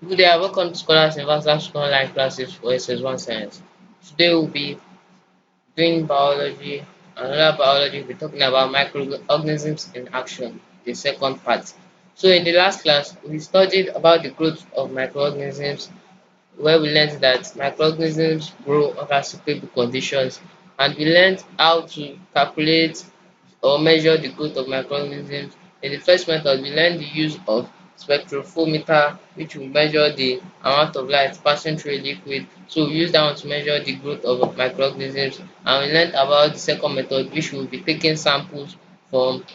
Good day, welcome to Scholars Universal Online classes for SS1 Science. Today we'll be doing biology, another biology, we'll be talking about microorganisms in action, the second part. So in the last class, we studied about the growth of microorganisms, where we learned that microorganisms grow under suitable conditions, and we learned how to calculate or measure the growth of microorganisms. In the first method, we learned the use of spectrophometer, which will measure the amount of light passing through a liquid. So we use that one to measure the growth of microorganisms. And we learned about the second method, which will be taking samples from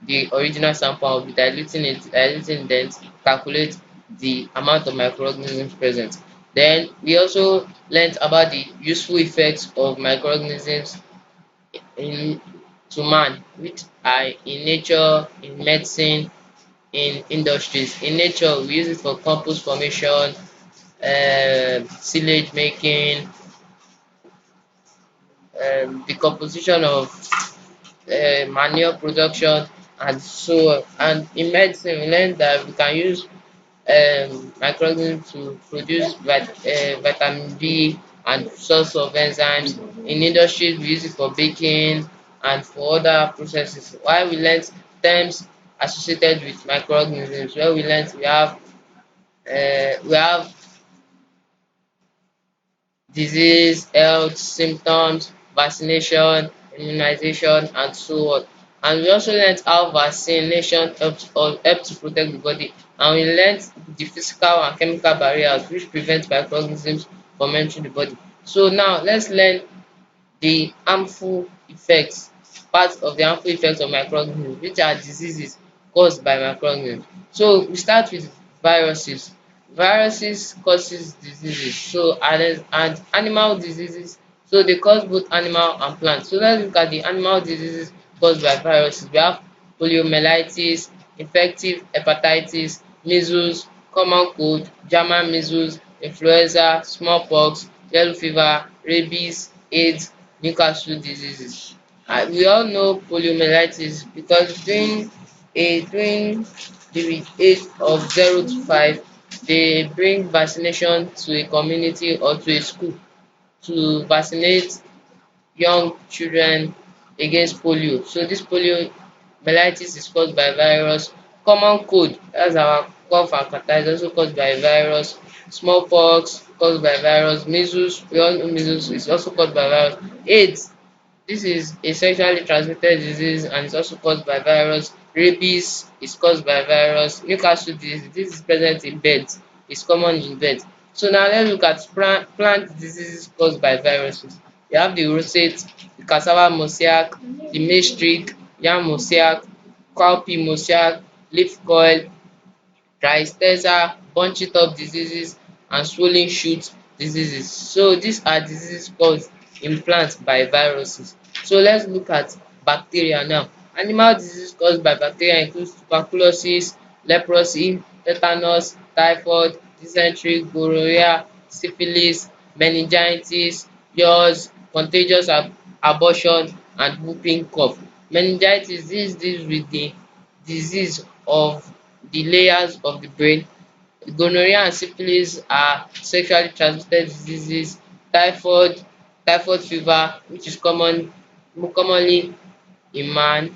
the original sample and will be diluting then to calculate the amount of microorganisms present. Then we also learned about the useful effects of microorganisms in to man, which are in nature, in medicine, in industries. In nature, we use it for compost formation, silage making, decomposition of manure production, and so on. And in medicine, we learn that we can use microorganisms to produce vitamin B and source of enzymes. In industries, we use it for baking and for other processes. While we learned terms associated with microorganisms, where we have disease, health, symptoms, vaccination, immunization, and so on. And we also learned how vaccination helps to protect the body. And we learned the physical and chemical barriers which prevent microorganisms from entering the body. So now let's learn the harmful effects, part of the harmful effects of microorganisms, which are diseases caused by microorganisms. So we start with viruses. Viruses causes diseases, so and animal diseases, so they cause both animal and plant. So let's look at the animal diseases caused by viruses. We have poliomyelitis, infective hepatitis, measles, common cold, German measles, influenza, smallpox, yellow fever, rabies, AIDS, Newcastle diseases. We all know poliomyelitis because during the age of 0 to 5, they bring vaccination to a community or to a school to vaccinate young children against polio. So this poliomyelitis is caused by virus. Common cold, that's our cough and catarrh, is also caused by virus. Smallpox caused by virus. Measles, we all know measles is also caused by virus. AIDS, this is a sexually transmitted disease and is also caused by virus. Rabies is caused by virus. Newcastle disease, this is present in birds, is common in birds. So now let's look at plant diseases caused by viruses. You have the rosette, the cassava mosaic, the maize streak, yam mosaic, cowpea mosaic, leaf curl, tristeza, bunchy top diseases, and swollen shoot diseases. So these are diseases caused in plants by viruses. So let's look at bacteria now. Animal diseases caused by bacteria include tuberculosis, leprosy, tetanus, typhoid, dysentery, gonorrhea, syphilis, meningitis, yaws, contagious abortion, and whooping cough. Meningitis, this deals with the disease of the layers of the brain. Gonorrhea and syphilis are sexually transmitted diseases. Typhoid, typhoid fever, which is commonly in man.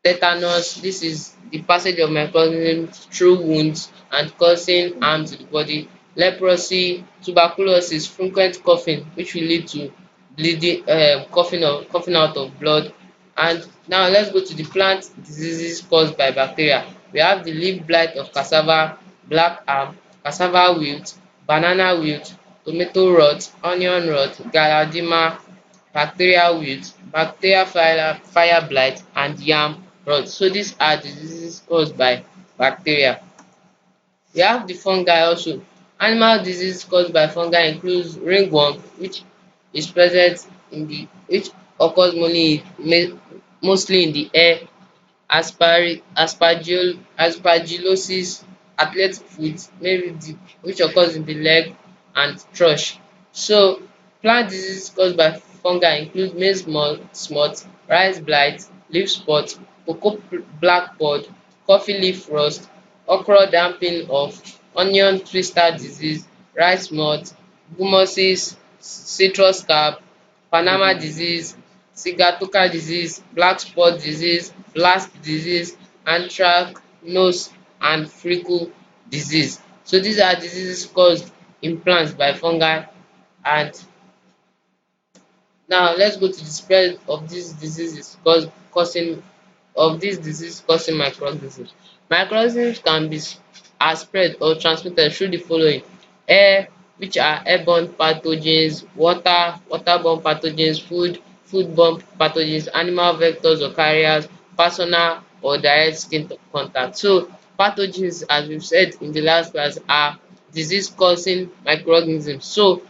Tetanus, this is the passage of microorganisms through wounds and causing harm to the body. Leprosy, tuberculosis, frequent coughing, which will lead to bleeding, coughing out of blood. And now let's go to the plant diseases caused by bacteria. We have the leaf blight of cassava, black arm, cassava wilt, banana wilt, tomato rot, onion rot, gallerdema, bacterial wilt, bacterial fire blight, and yam rot. So these are diseases caused by bacteria. We have the fungi also. Animal disease caused by fungi includes ringworm, is present which occurs mostly in the air, aspergillosis, athlete's foot, which occurs in the leg, and thrush. So plant diseases caused by fungi include maize smut, rice blight, leaf spot, cocoa black pod, coffee leaf rust, okra damping off, onion twister disease, rice moth, gummosis, citrus cap, Panama disease, Sigatoka disease, black spot disease, blast disease, anthracnose and freckle disease. So these are diseases caused in plants by fungi. And now let's go to the spread of these diseases causing microorganisms. Microorganisms can be are spread or transmitted through the following: air, which are airborne pathogens; waterborne pathogens; foodborne pathogens; animal vectors or carriers; personal or direct skin contact. So pathogens, as we've said in the last class, are disease causing microorganisms. So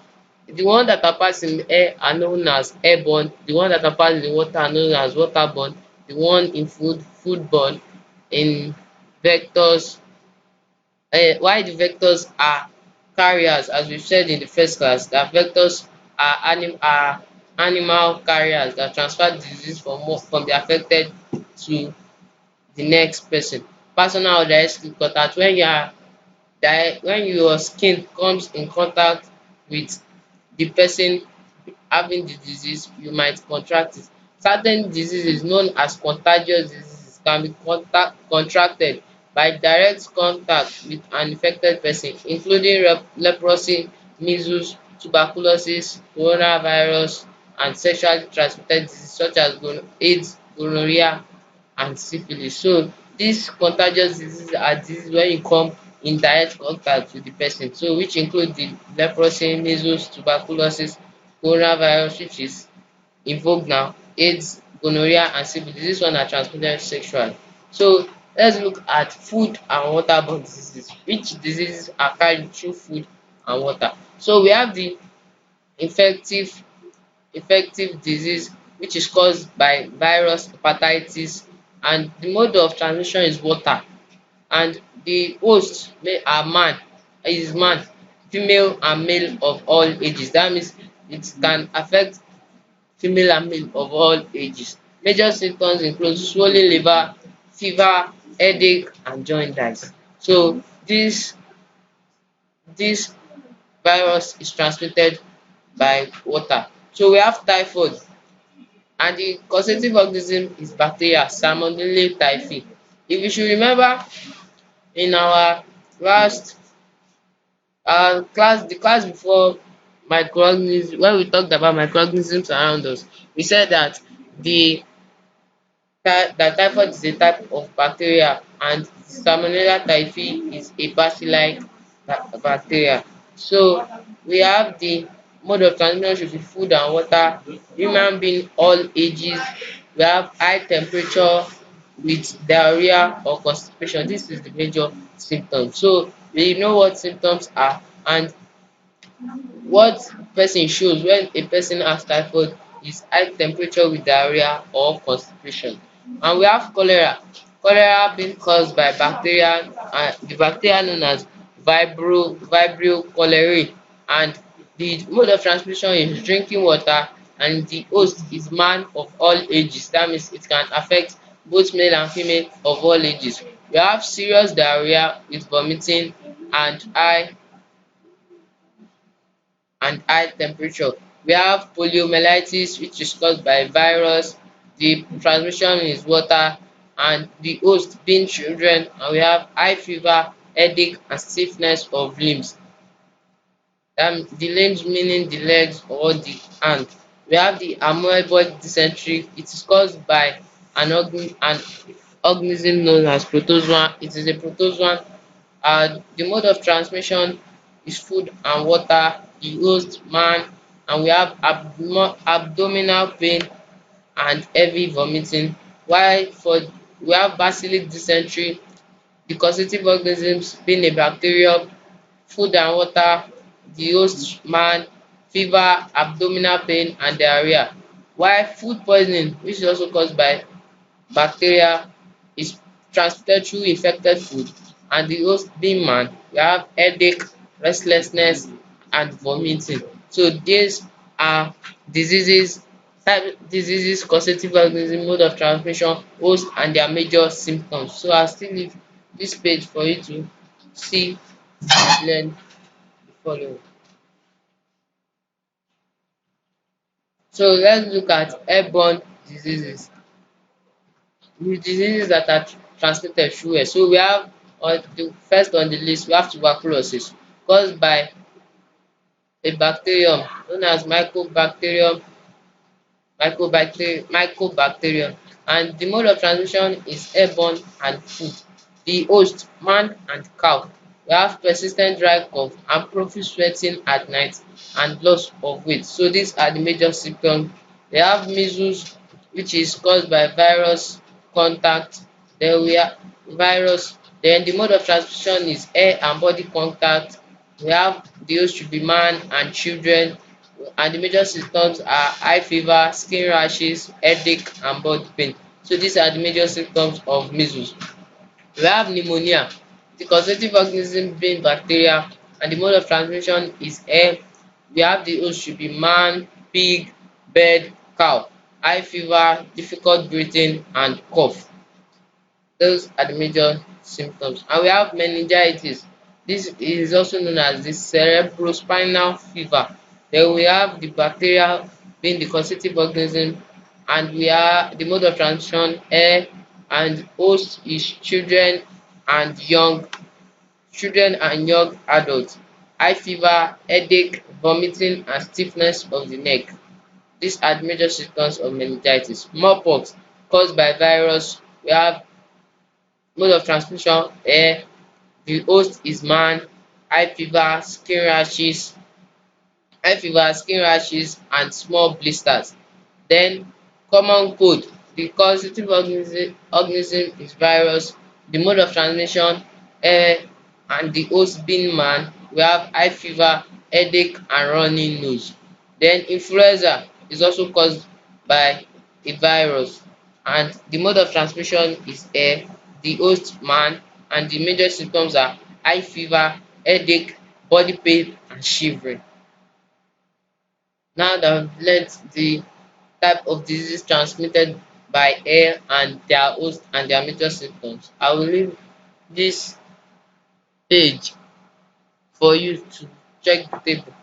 the one that are passed in the air are known as airborne, the one that are passed in the water are known as waterborne, the one in foodborne, in vectors, while the vectors are carriers, as we said in the first class, that vectors are animal carriers that transfer disease from the affected to the next person. Personal or direct skin contact, when your skin comes in contact with the person having the disease, you might contract it. Certain diseases known as contagious diseases can be contracted by direct contact with an infected person, including leprosy, measles, tuberculosis, coronavirus, and sexually transmitted diseases such as AIDS, gonorrhea, and syphilis. So these contagious diseases are diseases when you come in direct contact with the person, so which include the leprosy, measles, tuberculosis, coronavirus, which is in vogue now, AIDS, gonorrhea, and syphilis. This one are transmitted sexually. So let's look at food and waterborne diseases. Which diseases are carried through food and water? So we have the infective disease, which is caused by virus, hepatitis, and the mode of transmission is water, and the host are man, female and male of all ages. That means it can affect female and male of all ages. Major symptoms include swollen liver, fever, headache, and jaundice. So this virus is transmitted by water. So we have typhoid, and the causative organism is bacteria Salmonella typhi. If you should remember, in our last class, the class before microorganisms, when we talked about microorganisms around us, we said that the typhoid is a type of bacteria and Salmonella typhi is a bacilli bacteria. So we have the mode of transmission should be food and water, human being all ages. We have high temperature with diarrhea or constipation. This is the major symptoms. So we know what symptoms are, and what person shows when a person has typhoid is high temperature with diarrhea or constipation. And we have cholera. Cholera being caused by bacteria, the bacteria known as Vibrio cholerae, and the mode of transmission is drinking water, and the host is man of all ages. That means it can affect both male and female of all ages. We have serious diarrhea with vomiting and high temperature. We have poliomyelitis, which is caused by virus. The transmission is water, and the host being children. And we have high fever, headache, and stiffness of limbs. The limbs meaning the legs or the hand. We have the amoebic dysentery. It is caused by an organism known as protozoan. It is a protozoan. The mode of transmission is food and water, the host man, and we have abdominal pain and heavy vomiting. While for we have bacillus dysentery, the causative organisms being a bacterium, food and water, the host man, fever, abdominal pain, and diarrhea. While food poisoning, which is also caused by bacteria, is transmitted through infected food, and the host being man, we have headache, restlessness, and vomiting. So these are diseases, causative organism, mode of transmission, host, and their major symptoms. So I'll still leave this page for you to see Let's learn the following. So let's look at airborne diseases, the diseases that are transmitted through air. So we have on the first on the list, we have tuberculosis caused by a bacterium known as mycobacterium, and the mode of transmission is airborne and food. The host, man and cow. We have persistent dry cough and profuse sweating at night and loss of weight. So these are the major symptoms. We have measles, which is caused by virus contact. Then we have virus. Then the mode of transmission is air and body contact. We have the host should be man and children, and the major symptoms are high fever, skin rashes, headache and body pain. So these are the major symptoms of measles. We have pneumonia, the causative organism being bacteria, and the mode of transmission is air. We have the host should be man, pig, bird, cow. High fever, difficult breathing and cough. Those are the major symptoms. And we have meningitis. This is also known as the cerebrospinal fever. Then we have the bacteria being the causative organism, and we are the mode of transmission air, and host is children and young adults. High fever, headache, vomiting and stiffness of the neck. These are the major symptoms of meningitis. Smallpox caused by virus. We have mode of transmission air, the host is man. High fever, skin rashes and small blisters. Then common cold, the causative organism is virus, the mode of transmission air, and the host being man. We have high fever, headache and running nose. Then influenza is also caused by a virus, and the mode of transmission is air, the host man, and the major symptoms are high fever, headache, body pain and shivering. Now that we've learnt the type of disease transmitted by air and their host and their major symptoms, I will leave this page for you to check the table.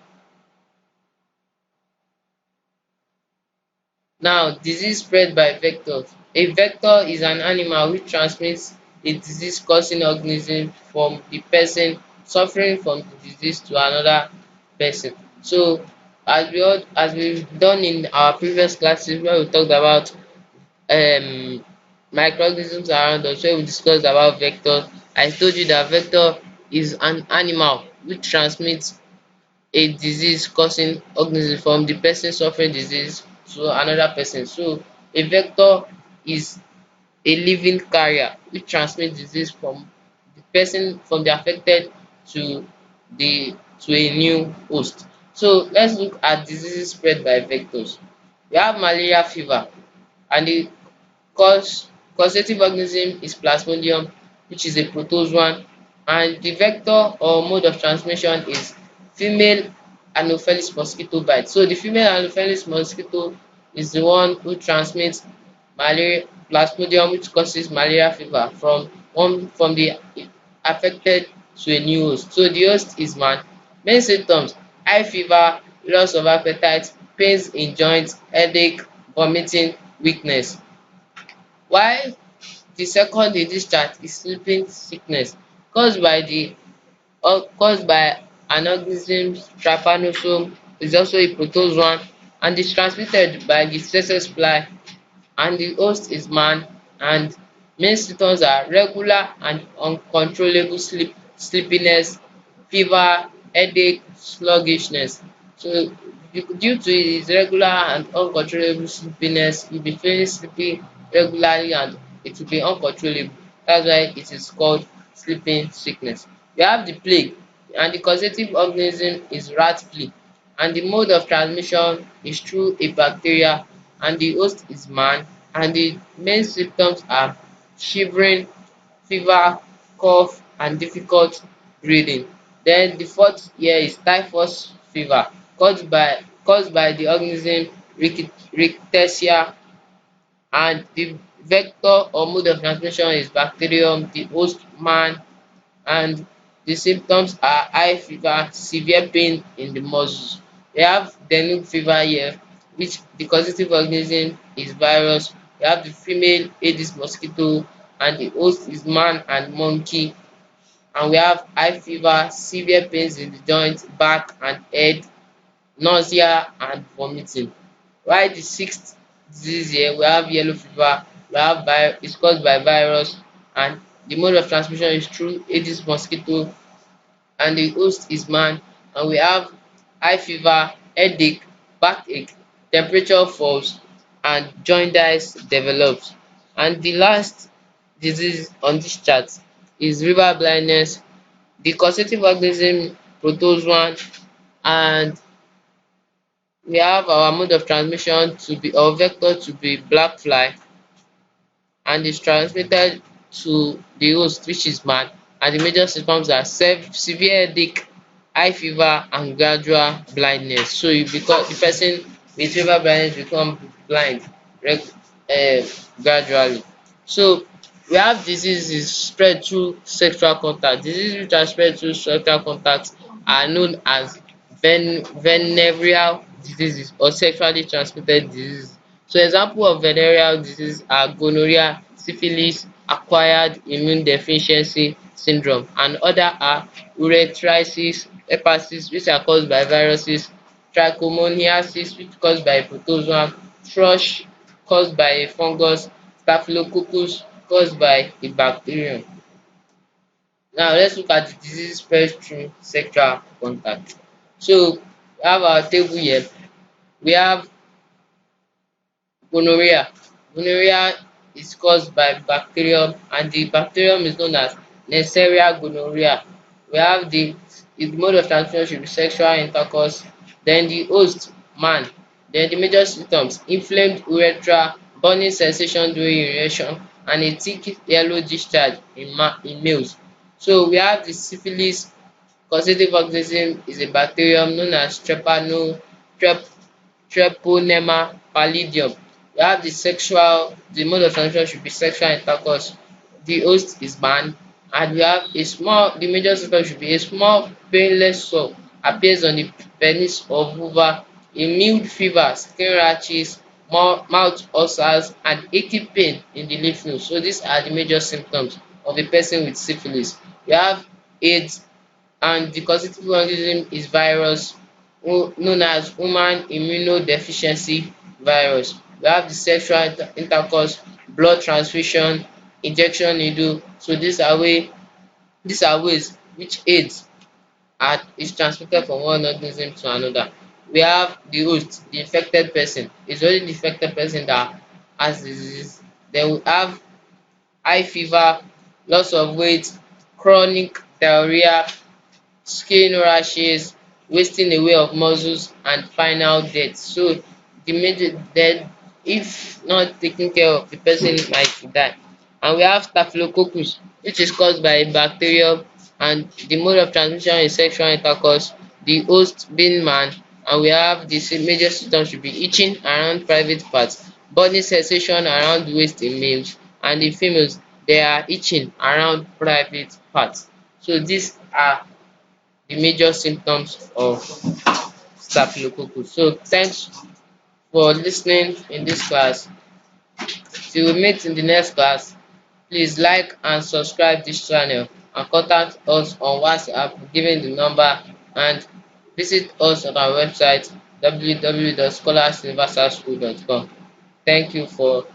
Now, disease spread by vectors. A vector is an animal which transmits a disease-causing organism from the person suffering from the disease to another person. So, as we've done in our previous classes where we talked about microorganisms around us, where we discussed about vectors, I told you that vector is an animal which transmits a disease causing organism from the person suffering disease to another person. So a vector is a living carrier which transmits disease from the person, from the affected to the to a new host. So let's look at diseases spread by vectors. We have malaria fever, and the causative organism is Plasmodium, which is a protozoan, and the vector or mode of transmission is female Anopheles mosquito bite. So the female Anopheles mosquito is the one who transmits malaria Plasmodium, which causes malaria fever from the affected to a new host. So the host is man. Main symptoms: high fever, loss of appetite, pains in joints, headache, vomiting, weakness. While the second in this chart is sleeping sickness, caused by an organism trypanosome, is also a protozoan, and is transmitted by the tsetse fly, and the host is man, and main symptoms are regular and uncontrollable sleepiness, fever, headache, sluggishness. So due to his regular and uncontrollable sleepiness, you'll be feeling sleepy regularly and it will be uncontrollable. That's why it is called sleeping sickness. We have the plague, and the causative organism is rat flea, and the mode of transmission is through a bacteria, and the host is man, and the main symptoms are shivering, fever, cough and difficult breathing. Then the fourth here is typhus fever, caused by the organism Rickettsia, and the vector or mode of transmission is bacterium, the host man, and The symptoms are high fever, severe pain in the muscles. We have dengue fever here, which the causative organism is virus. We have the female Aedes mosquito, and the host is man and monkey. And we have high fever, severe pains in the joints, back and head, nausea and vomiting. While the sixth disease here, we have yellow fever. We have it's caused by virus, and the mode of transmission is through Aedes mosquito, and the host is man. And we have high fever, headache, backache, temperature falls, and jaundice develops. And the last disease on this chart is river blindness. The causative organism protozoan, and we have our mode of transmission to be, or vector to be, black fly, and is transmitted to the host, which is man. And the major symptoms are severe headache, high fever, and gradual blindness. So you become, the person with fever blindness become blind gradually. So we have diseases spread through sexual contact. Diseases which are spread through sexual contact are known as venereal diseases or sexually transmitted diseases. So example of venereal disease are gonorrhea, syphilis, acquired immune deficiency syndrome, and other are urethritis, hepatitis which are caused by viruses, trichomoniasis which caused by protozoan, thrush caused by a fungus, staphylococcus caused by a bacterium. Now let's look at the disease spread through sexual contact. So we have our table here. We have gonorrhea. Gonorrhea is caused by bacterium, and the bacterium is known as Neisseria gonorrhea. We have the mode of transmission should be sexual intercourse, then the host man, then the major symptoms inflamed urethra, burning sensation during urination, and a thick yellow discharge in males. So we have the syphilis. Causative organism is a bacterium known as Treponema pallidum. We have the mode of transmission should be sexual intercourse. The host is man, and we have the major symptom should be a small painless sore appears on the penis or vulva, a mild fever, skin rashes, mouth ulcers, and aching pain in the lymph nodes. So these are the major symptoms of a person with syphilis. We have AIDS, and the causative organism is virus known as human immunodeficiency virus. We have the sexual intercourse, blood transfusion, injection needle. So these are ways which AIDS is transmitted from one organism to another. We have the host, the infected person. It's only the infected person that has the disease. Then we have high fever, loss of weight, chronic diarrhea, skin rashes, wasting away of muscles, and final death. So the major death, if not taken care of, the person might die. And we have staphylococcus, which is caused by a bacterium, and the mode of transmission is sexual intercourse, the host being man. And we have the major symptoms should be itching around private parts, burning sensation around the waist in males, and in females they are itching around private parts. So these are the major symptoms of staphylococcus. So thanks for listening in this class. Till we meet in the next class, please like and subscribe this channel, and contact us on WhatsApp given the number, and visit us on our website www.scholarsuniversalschool.com. Thank you for